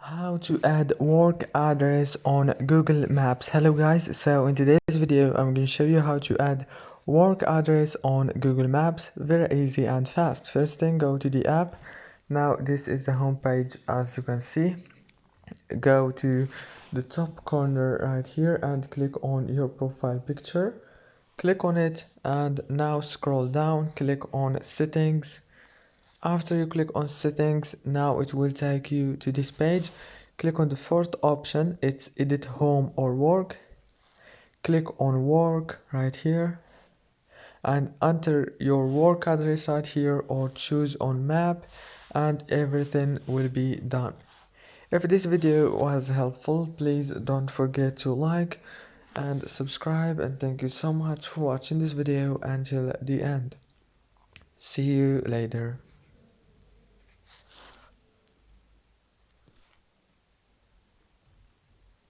How to add work address on Google Maps. Hello guys, so in today's video I'm going to show you how to add work address on Google Maps. Very easy and fast. First thing, go to the app. Now this is the home page. As you can see, go to the top corner right here and click on your profile picture. Click on it and now scroll down, click on settings. After you click on settings, now it will take you to this page. Click on the fourth option, it's edit home or work. Click on work right here and enter your work address right here or choose on map, and everything will be done. If this video was helpful, please don't forget to like and subscribe, and thank you so much for watching this video until the end. See you later.